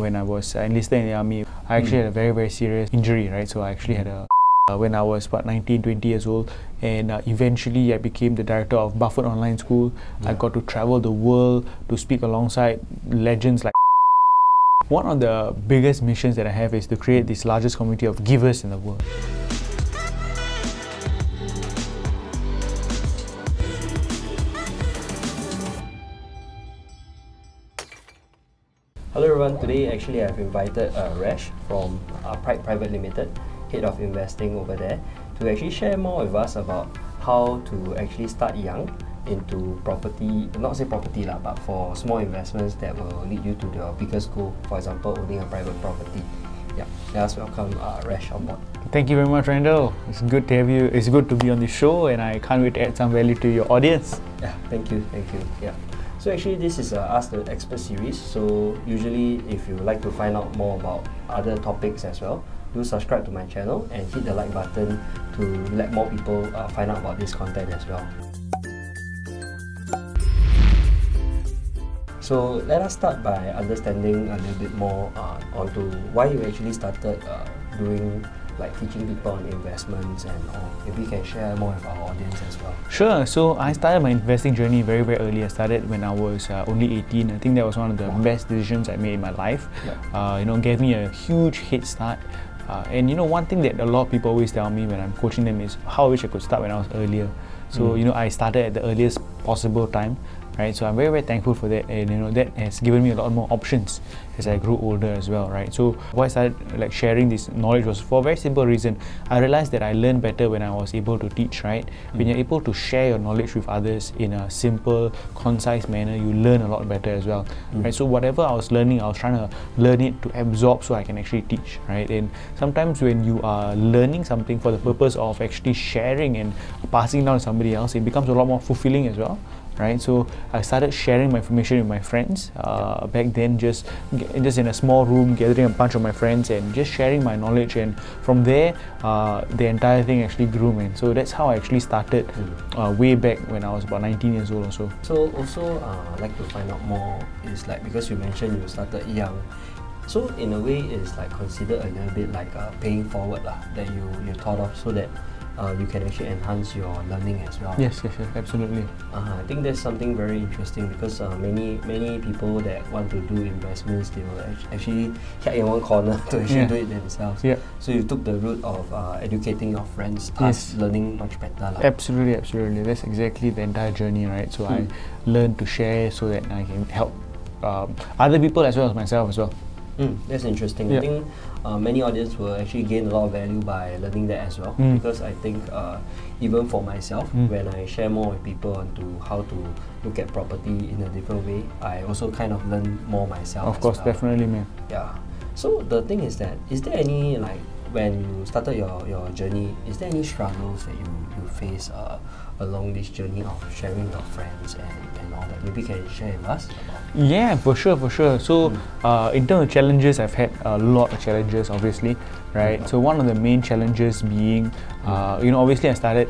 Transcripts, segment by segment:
when I was enlisted in the army, I actually had a very, very serious injury, right? So I actually had a when I was about 19, 20 years old, and eventually I became the director of Buffett Online School. I got to travel the world to speak alongside legends like. One of the biggest missions that I have is to create this largest community of givers in the world. Hello everyone, today actually I've invited Resh from Pride Pte Ltd, Head of Investing over there, to actually share more with us about how to actually start young into property, not say property lah, but for small investments that will lead you to your biggest goal, for example owning a private property. Yeah, let's welcome Resh on board. Thank you very much, Randall. It's good to have you. It's good to be on the show, and I can't wait to add some value to your audience. Yeah, thank you. Yeah. So actually this is a Ask the Experts series, so usually if you would like to find out more about other topics as well, do subscribe to my channel and hit the like button to let more people find out about this content as well. So let us start by understanding a little bit more onto why you actually started doing like teaching people on investments and all. Maybe you can share more with our audience as well. Sure. So I started my investing journey very, very early. I started when I was only 18. I think that was one of the best decisions I made in my life. Gave me a huge head start. And one thing that a lot of people always tell me when I'm coaching them is how I wish I could start when I was earlier. So I started at the earliest possible time. Right, so I'm very, very thankful for that, and that has given me a lot more options as I grew older as well, right? So why I started like sharing this knowledge was for a very simple reason. I realized that I learned better when I was able to teach, right? When you're able to share your knowledge with others in a simple, concise manner, you learn a lot better as well, right? So whatever I was learning, I was trying to learn it to absorb so I can actually teach, right? And sometimes when you are learning something for the purpose of actually sharing and passing down to somebody else, it becomes a lot more fulfilling as well. Right, so I started sharing my information with my friends back then, just in a small room, gathering a bunch of my friends and just sharing my knowledge, and from there the entire thing actually grew, man. So that's how I actually started way back when I was about 19 years old or so. So also I'd like to find out more is like, because you mentioned you started young, so in a way it's like considered a little bit like paying forward lah, that you thought of, so that you can actually enhance your learning as well. Yes, absolutely. I think that's something very interesting, because many people that want to do investments, they will actually hide in one corner to actually do it themselves. Yeah. So you took the route of educating your friends, thus learning much better. Absolutely. That's exactly the entire journey, right? So I learned to share so that I can help other people as well as myself as well. That's interesting. I think many audience will actually gain a lot of value by learning that as well, because I think even for myself, when I share more with people onto how to look at property in a different way, I also kind of learn more myself. Of course, definitely, man. Yeah. So the thing is that, is there any, like, when you started your journey, is there any struggles that you face along this journey of sharing with your friends and all that? Maybe you can share with us about? Yeah, for sure. So in terms of challenges, I've had a lot of challenges, obviously, right? So one of the main challenges being, obviously I started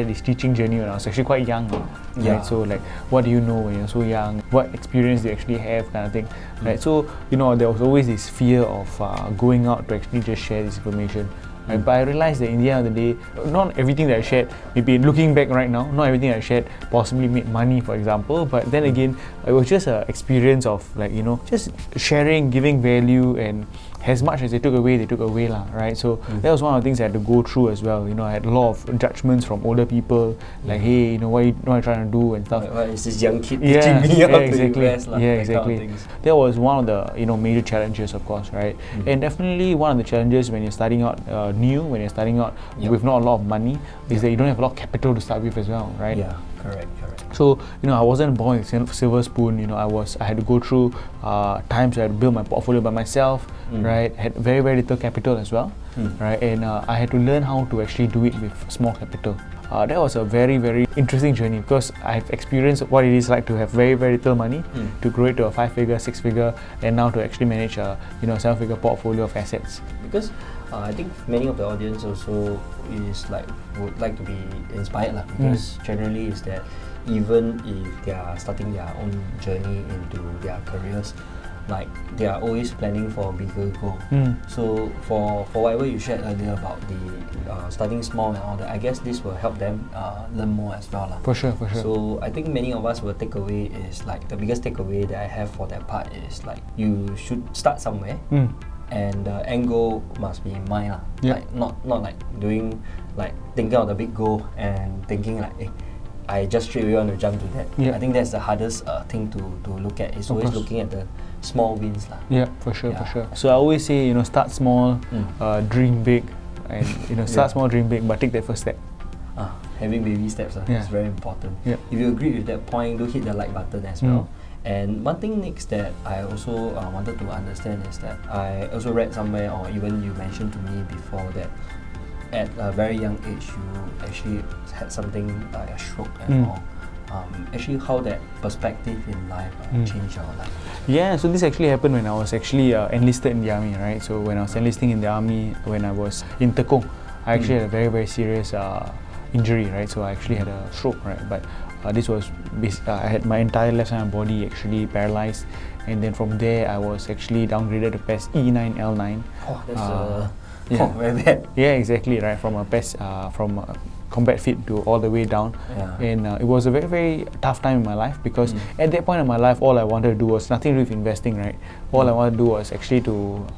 this teaching journey when I was actually quite young, right? So like, what do you know when you're so young? What experience do you actually have, kind of thing, right? So there was always this fear of going out to actually just share this information. Right? But I realized that in the end of the day, not everything that I shared, maybe looking back right now, not everything I shared possibly made money, for example, but then again, it was just an experience of like, just sharing, giving value, and as much as they took away lah, right? So that was one of the things I had to go through as well. I had a lot of judgments from older people, like, hey, what are you trying to do and stuff. Why is this young kid teaching me how to invest? Exactly. Kind of that was one of the major challenges, of course, right? And definitely one of the challenges when you're starting out when you're starting out with not a lot of money, is that you don't have a lot of capital to start with as well, right? Yeah, correct. So I wasn't born with a silver spoon. I had to go through times where I had to build my portfolio by myself, right? Had very, very little capital as well, right? And I had to learn how to actually do it with small capital. That was a very, very interesting journey, because I've experienced what it is like to have very, very little money, to grow it to a 5-figure, 6-figure, and now to actually manage a 7-figure portfolio of assets. Because I think many of the audience also would like to be inspired lah, because generally is that even if they are starting their own journey into their careers, like they are always planning for a bigger goal. So for whatever you shared earlier about the starting small and all that, I guess this will help them learn more as well. For sure. So I think many of us will take away is like, the biggest takeaway that I have for that part is like, you should start somewhere. And the end goal must be in mind. Like not like doing, like thinking of the big goal and thinking like, I just straight away want to jump to that. I think that's the hardest thing to look at. It's always looking at the small wins. Yeah, for sure. So I always say, start small, dream big, and start small, dream big, but take that first step. Having baby steps is very important. If you agree with that point, do hit the like button as well. And one thing next that I also wanted to understand is that I also read somewhere, or even you mentioned to me before, that at a very young age you actually had something like a stroke and all. Actually, how that perspective in life changed your life? Yeah, so this actually happened when I was actually enlisted in the army, right? So when I was enlisting in the army, when I was in Tekong, I actually had a very, very serious injury, right? So I actually had a stroke, right? But this was I had my entire left side of my body actually paralyzed, and then from there I was actually downgraded to PES E9 L9. Oh, that's very bad. Yeah, exactly, right? From a PES combat fit to all the way down, and it was a very, very tough time in my life, because at that point in my life, all I wanted to do was nothing to do with investing, right? All I wanted to do was actually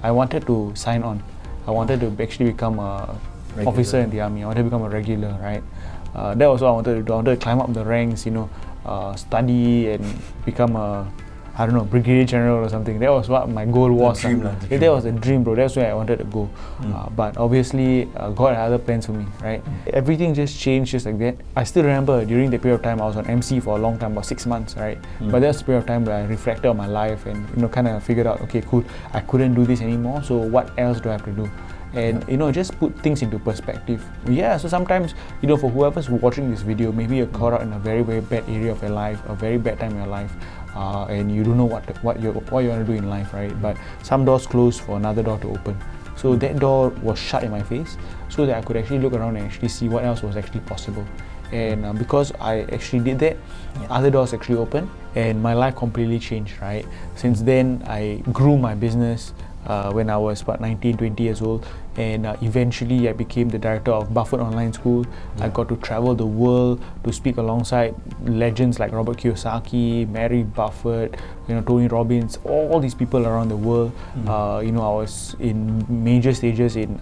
I wanted to sign on. I wanted to actually become a officer in the army. I wanted to become a regular, right? That was what I wanted to do. I wanted to climb up the ranks, study and become a, I don't know, brigadier general or something. That was what my goal was. That was a dream, bro. That's where I wanted to go. But obviously, God had other plans for me, right? Everything just changed just like that. I still remember during the period of time I was on MC for a long time, about 6 months, right? But that's the period of time where I reflected on my life and kind of figured out, okay, cool, I couldn't do this anymore. So what else do I have to do? And just put things into perspective. Yeah, so sometimes, for whoever's watching this video, maybe you're caught out in a very, very bad area of your life, a very bad time in your life, and you don't know what you want to do in life, right? But some doors close for another door to open. So that door was shut in my face, so that I could actually look around and actually see what else was actually possible. And because I actually did that, other doors actually opened, and my life completely changed, right? Since then, I grew my business when I was about 19, 20 years old, and eventually I became the director of Buffett Online School. I got to travel the world to speak alongside legends like Robert Kiyosaki, Mary Buffett, Tony Robbins, all these people around the world. I was in major stages in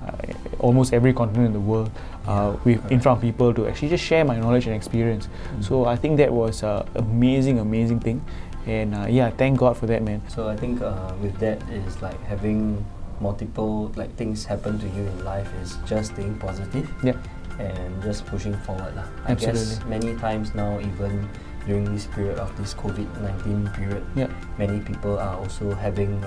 almost every continent in the world, in front of people to actually just share my knowledge and experience. So I think that was an amazing thing. And thank God for that, man. So I think with that is like having multiple things happen to you in life is just staying positive and just pushing forward. I guess many times now, even during this period of this COVID-19 period, many people are also having,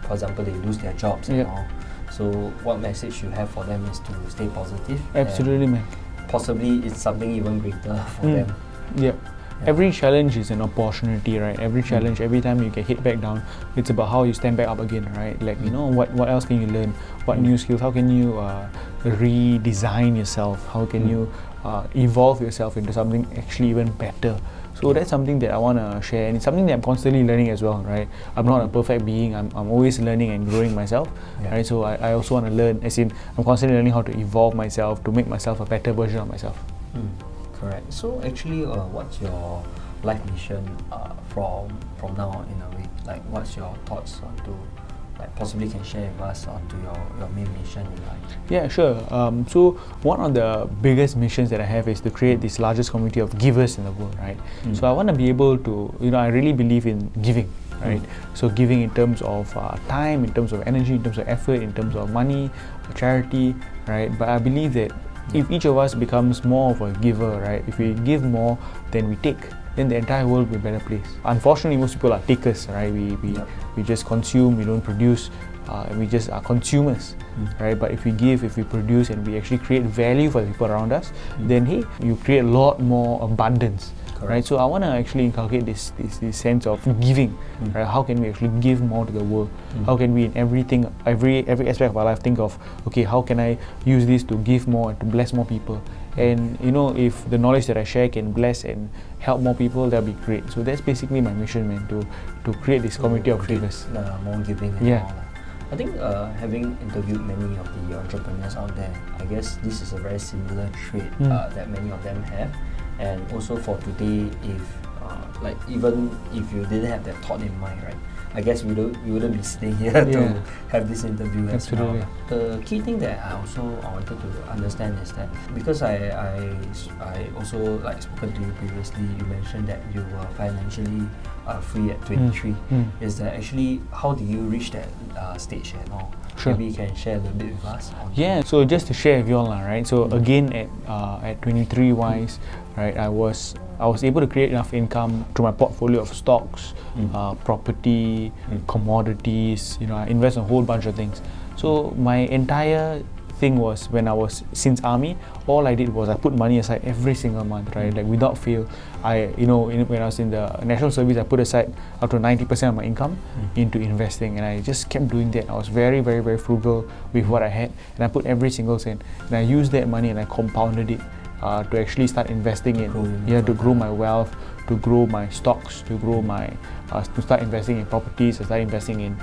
for example, they lose their jobs and all. So what message you have for them is to stay positive. Absolutely, man. Possibly it's something even greater for them. Every challenge is an opportunity, right? Every challenge, every time you get hit back down, it's about how you stand back up again, right? What else can you learn? What new skills? How can you redesign yourself? How can you evolve yourself into something actually even better? So that's something that I want to share, and it's something that I'm constantly learning as well, right? I'm not a perfect being. I'm always learning and growing myself, right? So I also want to learn, as in I'm constantly learning how to evolve myself, to make myself a better version of myself. Correct. So actually, what's your life mission from now in a way? What's your thoughts onto, possibly can share with us onto your main mission in life? Yeah, sure. So one of the biggest missions that I have is to create this largest community of givers in the world, right? So I want to be able to, I really believe in giving, right? So giving in terms of time, in terms of energy, in terms of effort, in terms of money, charity, right? But I believe that if each of us becomes more of a giver, right? If we give more than we take, then the entire world will be a better place. Unfortunately, most people are takers, right? We just consume, we don't produce, we just are consumers, right? But if we give, if we produce, and we actually create value for the people around us, then hey, you create a lot more abundance. right? So I want to actually inculcate this sense of giving, right? How can we actually give more to the world? How can we in everything, every aspect of our life think of, okay, how can I use this to give more, to bless more people? And you know, if the knowledge that I share can bless and help more people, that'll be great. So that's basically my mission, man, to create this community of givers. More giving and all. I think having interviewed many of the entrepreneurs out there, I guess this is a very similar trait that many of them have. And also for today, if like even if you didn't have that thought in mind, right? I guess we wouldn't be sitting here to have this interview as well. The key thing that I wanted to understand is that because I also like spoken to you previously, you mentioned that you were financially free at 23. Is that actually how do you reach that stage and all? Sure. Maybe you can share a little bit with us. Yeah, so just to share with you all, right? So again, at 23 wise, right, I was able to create enough income through my portfolio of stocks, property, commodities. You know, I invest in a whole bunch of things. So my entire thing was, when I was since army, all I did was I put money aside every single month, right? Like without fail. When I was in the national service, I put aside up to 90% of my income into investing, and I just kept doing that. I was very, very, very frugal with what I had, and I put every single cent, and I used that money and I compounded it to actually start investing in, to grow my wealth, to grow my stocks, to grow my, to start investing in properties, to start investing in,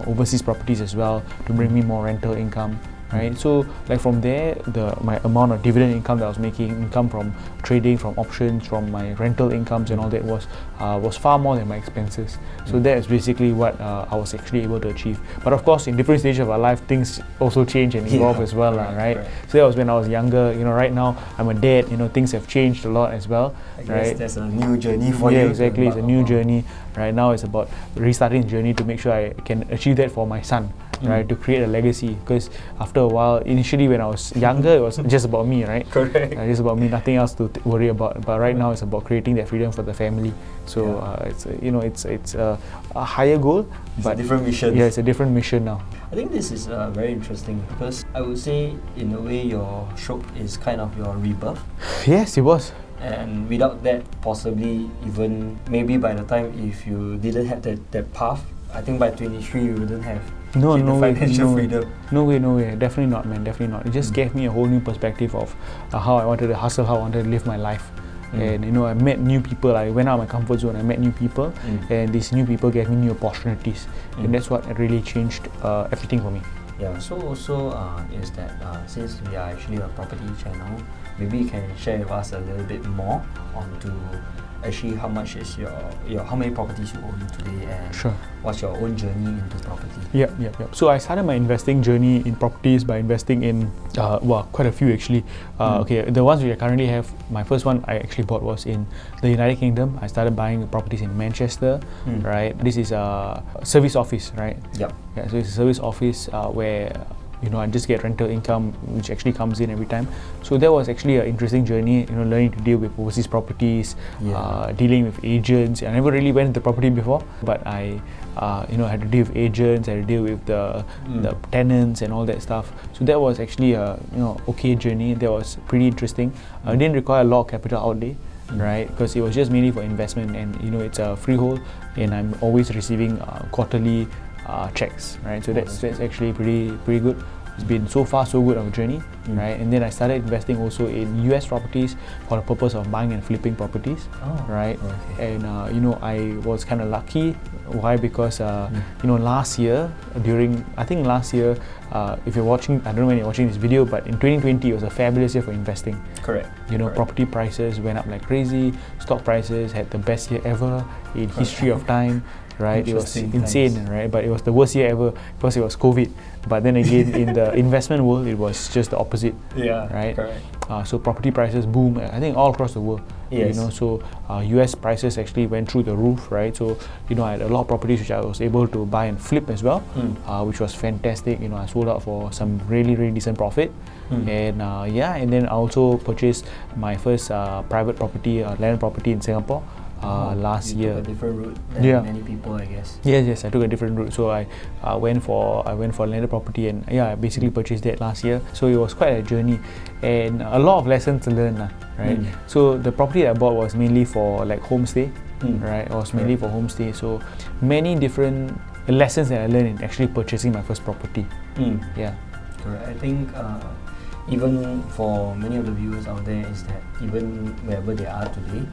overseas properties as well, to bring me more rental income. Right, so like from there, my amount of dividend income that I was making, income from trading, from options, from my rental incomes and all that was far more than my expenses. So that is basically what I was actually able to achieve. But of course, in different stages of our life, things also change and evolve as well, right? So that was when I was younger. You know, right now I'm a dad. You know, things have changed a lot as well. I guess there's a new journey for you. Yeah, exactly. It's a new journey. Right now, it's about restarting the journey to make sure I can achieve that for my son. Right, to create a legacy, because after a while, initially when I was younger, it was just about me, right? Correct. Just about me, nothing else to worry about. But right now, it's about creating that freedom for the family. So it's a higher goal, but a different mission. Yeah, it's a different mission now. I think this is very interesting because I would say, in a way, your stroke is kind of your rebirth. Yes, it was. And without that, possibly even maybe by the time if you didn't have that path, I think by 23 you wouldn't have financial freedom. No way. Definitely not, man. Definitely not. It just gave me a whole new perspective of how I wanted to hustle, how I wanted to live my life. And you know, I met new people. I went out of my comfort zone. I met new people, and these new people gave me new opportunities, and that's what really changed everything for me. Yeah. So also is that since we are actually a property channel, maybe you can share with us a little bit more onto actually how much is your how many properties you own today, and what's your own journey into property? Yep. So I started my investing journey in properties by investing in quite a few actually. Okay, the ones we currently have, my first one I actually bought was in the United Kingdom. I started buying properties in Manchester, right? This is a service office, right? Yep. Yeah, so it's a service office where I just get rental income, which actually comes in every time. So that was actually an interesting journey, learning to deal with overseas properties, dealing with agents. I never really went into property before, but I had to deal with agents, I had to deal with the tenants and all that stuff. So that was actually a okay journey. That was pretty interesting. It didn't require a lot of capital outlay, right? Because it was just mainly for investment, and it's a freehold, and I'm always receiving quarterly checks, right? So that's actually pretty good. It's been so far so good of a journey, right? And then I started investing also in US properties for the purpose of buying and flipping properties, right? Okay. And I was kind of lucky. Why? Because last year, if you're watching, I don't know when you're watching this video, but in 2020 it was a fabulous year for investing. Correct. Property prices went up like crazy. Stock prices had the best year ever in history of time. Right, it was insane, right? But it was the worst year ever because it was COVID. But then again, in the investment world, it was just the opposite. Yeah, right. Correct. So property prices boom. I think all across the world. Yes. So US prices actually went through the roof, right? So I had a lot of properties which I was able to buy and flip as well, which was fantastic. I sold out for some really decent profit. And and then I also purchased my first private property, land property in Singapore. last you year. took a different route than Yeah. many people, I guess. Yes, I took a different route. So I went for landed property, and I basically purchased that last year. So it was quite a journey, and a lot of lessons to learn, right? So the property that I bought was mainly for like homestay, right? It was mainly for homestay. So many different lessons that I learned in actually purchasing my first property. Yeah. Correct. I think even for many of the viewers out there is that even wherever they are today,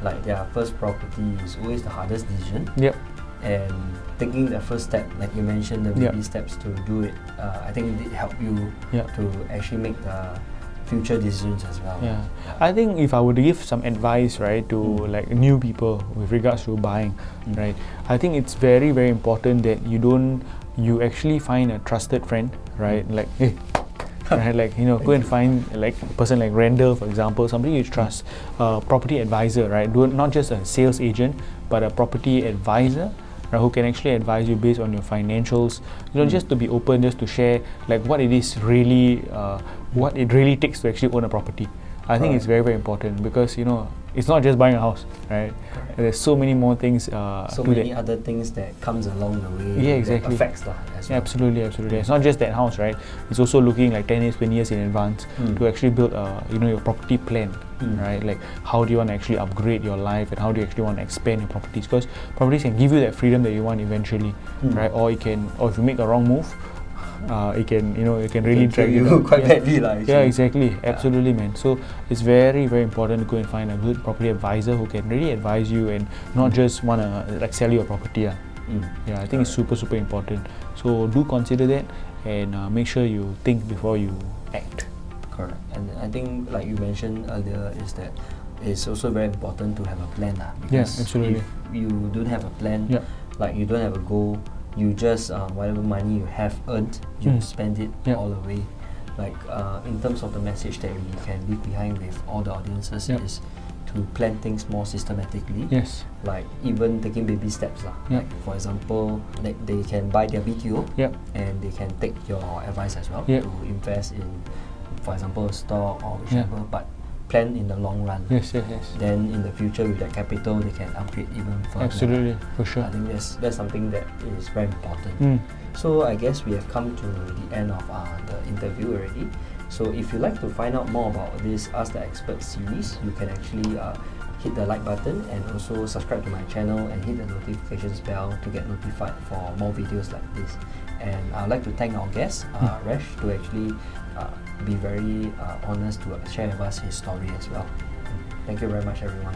like their first property is always the hardest decision. Yep. And taking the first step, like you mentioned, the baby steps to do it, I think it helped you to actually make the future decisions as well. Yeah. I think if I were to give some advice, right, to like new people with regards to buying, right, I think it's very, very important that you actually find a trusted friend, right, like, hey, right, like, go and find like a person like Randall, for example, somebody you trust, a property advisor, right, not just a sales agent, but a property advisor, right, who can actually advise you based on your financials, just to be open, just to share like what it is really, what it really takes to actually own a property. I think it's very, very important because it's not just buying a house, right? There's so many more things. So many other things that comes along the way. Yeah, exactly. That affects as well. Absolutely. It's not just that house, right? It's also looking like 10 years, 20 years in advance to actually build your property plan, right? Like how do you want to actually upgrade your life, and how do you actually want to expand your properties? Because properties can give you that freedom that you want eventually, right? Or if you make a wrong move, it can really drag you quite badly, Yeah, exactly. Absolutely, man. So it's very, very important to go and find a good property advisor who can really advise you and not just want to like sell you a property. Yeah, I think it's super, super important. So do consider that, and make sure you think before you act. Correct. And I think, like you mentioned earlier, is that it's also very important to have a plan. Because absolutely. if you don't have a plan, like you don't have a goal, you just whatever money you have earned, you spend it all the way. Like in terms of the message that we can leave behind with all the audiences is to plan things more systematically. Yes. Like even taking baby steps. Like for example, like they can buy their BTO and they can take your advice as well to invest in, for example, a stock or whichever, but plan in the long run. Yes. Then in the future with that capital they can upgrade even further. Absolutely, for sure. I think that's something that is very important. So I guess we have come to the end of the interview already. So if you'd like to find out more about this Ask the Experts series, you can actually hit the like button and also subscribe to my channel and hit the notifications bell to get notified for more videos like this. And I'd like to thank our guest, Resh, to actually be very honest to share with us his story as well. Thank you very much, everyone.